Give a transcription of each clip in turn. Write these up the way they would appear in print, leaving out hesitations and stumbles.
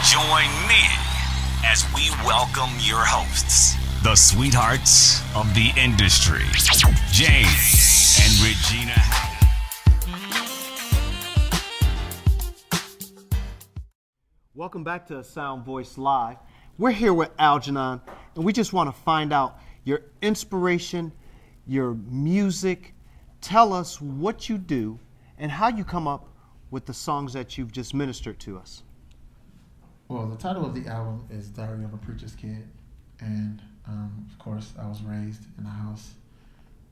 Join me as we welcome your hosts, the sweethearts of the industry, James and Regina. Welcome back to Sound Voice Live. We're here with Algernon, and we just want to find out your inspiration, your music. Tell us what you do and how you come up with the songs that you've just ministered to us. Well, the title of the album is Diary of a Preacher's Kid, and of course I was raised in a house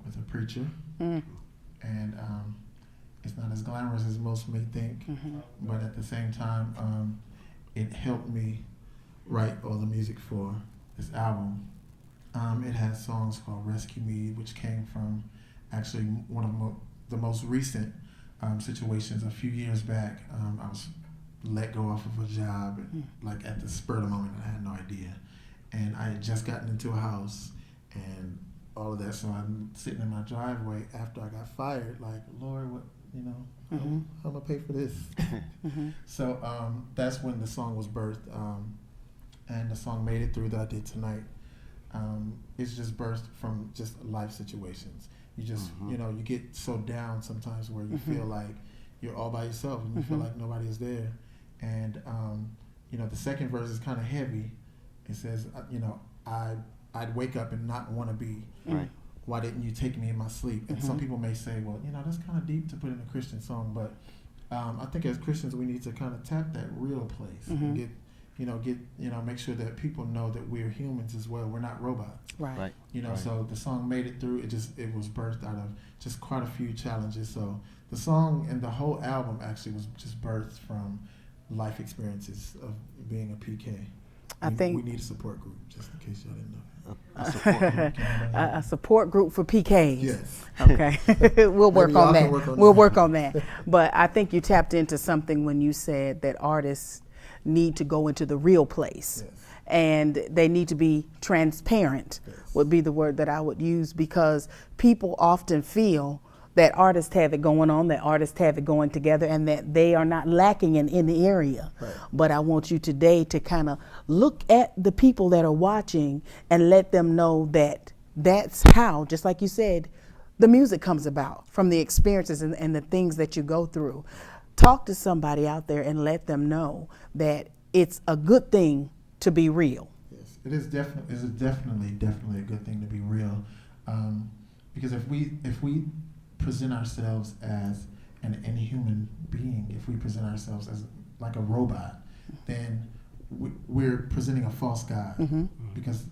with a preacher, and it's not as glamorous as most may think, but at the same time it helped me write all the music for this album. It has songs called Rescue Me, which came from actually one of the most recent situations a few years back. I was let go off of a job, like at the spur of the moment. I had no idea, and I had just gotten into a house and all of that. So I'm sitting in my driveway after I got fired, like, Lord, what, how am I gonna pay for this? So that's when the song was birthed, and the song Made It Through that I did tonight. It's just birthed from just life situations. You just, you get so down sometimes where you feel like you're all by yourself and you feel like nobody is there. And, the second verse is kind of heavy. It says, I'd wake up and not want to be. Right. Why didn't you take me in my sleep? And some people may say, well, that's kind of deep to put in a Christian song. But I think as Christians, we need to kind of tap that real place and make sure that people know that we're humans as well. We're not robots. Right. So the song Made It Through. It was birthed out of just quite a few challenges. So the song and the whole album actually was just birthed from life experiences of being a PK. We need a support group, just in case y'all didn't know. A support group for PKs. Yes. Okay. We'll work on that. We'll work on that. But I think you tapped into something when you said that artists need to go into the real place. Yes. And they need to be transparent, would be the word that I would use, because people often feel that artists have it going on, that artists have it going together, and that they are not lacking in any area. Right. But I want you today to kind of look at the people that are watching and let them know that that's how, just like you said, the music comes about, from the experiences and the things that you go through. Talk to somebody out there and let them know that it's a good thing to be real. Yes, it is definitely a good thing to be real, because if we present ourselves as an inhuman being, if we present ourselves as like a robot, then we're presenting a false God, because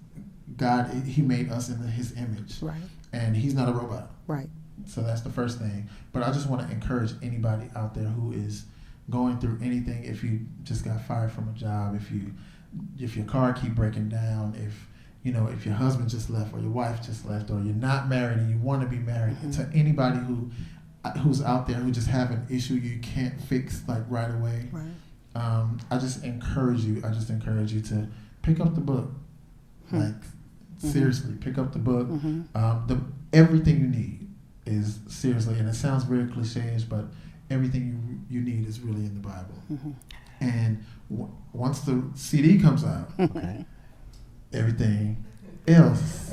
God, He made us in His image, right? And He's not a robot, right? So that's the first thing. But I just want to encourage anybody out there who is going through anything. If you just got fired from a job, if your car keep breaking down, if your husband just left or your wife just left, or you're not married and you want to be married, to anybody who's out there who just have an issue you can't fix like right away, right. I just encourage you to pick up the book. Like, seriously, pick up the book. Everything you need is, seriously, and it sounds very cliche-ish, but everything you need is really in the Bible. And once the CD comes out, everything else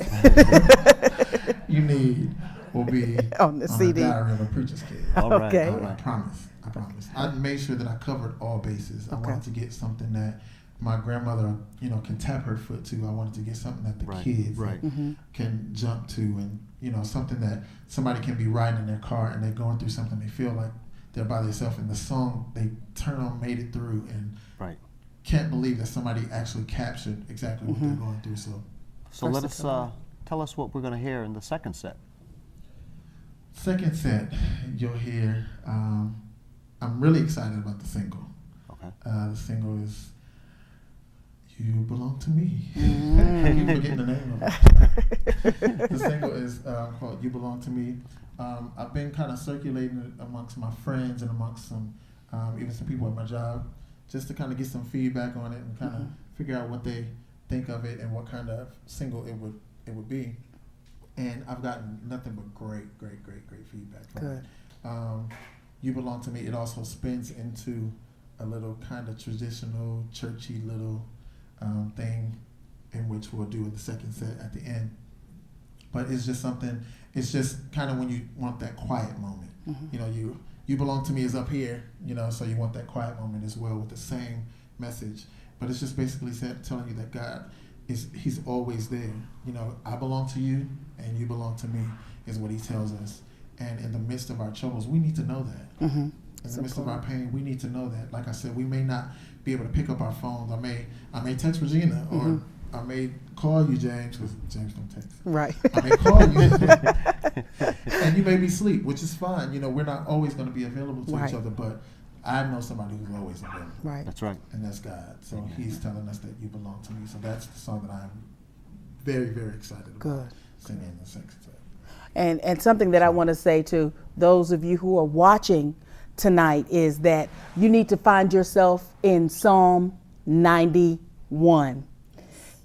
you need will be on the CD. Diary of a Preacher's Kid. Okay. I promise. I made sure that I covered all bases. I wanted to get something that my grandmother, can tap her foot to. I wanted to get something that the kids can jump to, and something that somebody can be riding in their car and they're going through something. They feel like they're by themselves. In the song, they turn on Made It Through and can't believe that somebody actually captured exactly what they're going through. So let us tell us what we're going to hear in the second set. Second set, you'll hear. I'm really excited about the single. Okay. The single is "You Belong to Me." I keep forgetting the name of it. The single is called "You Belong to Me." I've been kind of circulating it amongst my friends and amongst some, even some people at my job, just to kind of get some feedback on it and kind of figure out what they think of it and what kind of single it would be. And I've gotten nothing but great feedback from it. You Belong to Me. It also spins into a little kind of traditional, churchy little thing in which we'll do the second set at the end. But it's just something, it's just kind of when you want that quiet moment. You know, you belong to me is up here, you know, so you want that quiet moment as well with the same message. But it's just basically telling you that God he's always there. You know, I belong to you and you belong to me is what he tells us. And in the midst of our troubles, we need to know that. In the midst of our pain, we need to know that. Like I said, we may not be able to pick up our phones. I may text Regina or I may call you, James, because James don't text. Right. I may call you, and you may be asleep, which is fine. You know, we're not always going to be available to each other, but I know somebody who's always available. Right. That's right. And that's God. So he's telling us that you belong to me. So that's the song that I'm very, very excited about singing in the second set. And something that I want to say to those of you who are watching tonight is that you need to find yourself in Psalm 91.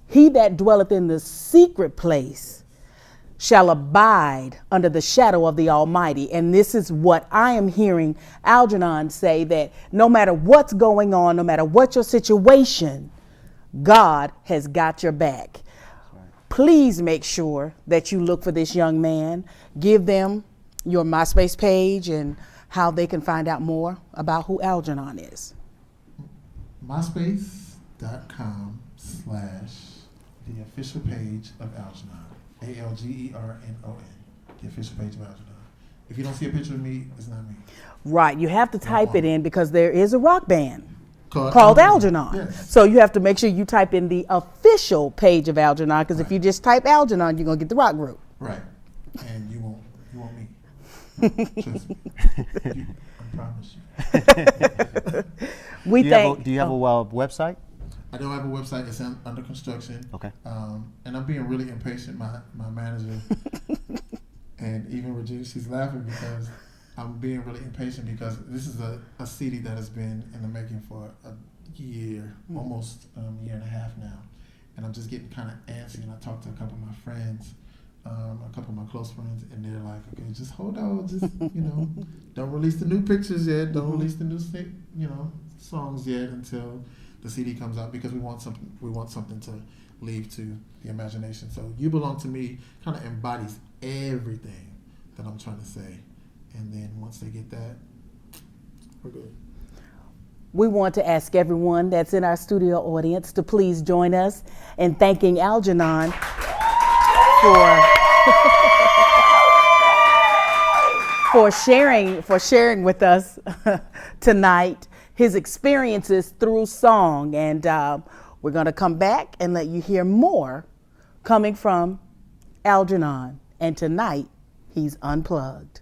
He that dwelleth in the secret place shall abide under the shadow of the Almighty. And this is what I am hearing Algernon say, that no matter what's going on, no matter what your situation, God has got your back. Please make sure that you look for this young man. Give them your MySpace page and how they can find out more about who Algernon is. MySpace.com/ the official page of Algernon. ALGERNON. The official page of Algernon. If you don't see a picture of me, it's not me. Right. You have to type it in because there is a rock band Called Algernon. Yes. So you have to make sure you type in the official page of Algernon, because if you just type Algernon, you're going to get the rock group. Right. And you won't me. No, trust me. I promise you. Do you have a website? I don't have a website. It's under construction. Okay. And I'm being really impatient. My manager and even Regina, she's laughing because I'm being really impatient because this is a CD that has been in the making for a year, almost a year and a half now. And I'm just getting kind of antsy. And I talked to a couple of my friends, a couple of my close friends, and they're like, okay, just hold on. Just, don't release the new pictures yet. Don't release the new, songs yet until the CD comes out, because we want something to leave to the imagination. So You Belong to Me kind of embodies everything that I'm trying to say. And then once they get that, we're good. We want to ask everyone that's in our studio audience to please join us in thanking Algernon for sharing with us tonight his experiences through song. And we're going to come back and let you hear more coming from Algernon. And tonight, he's unplugged.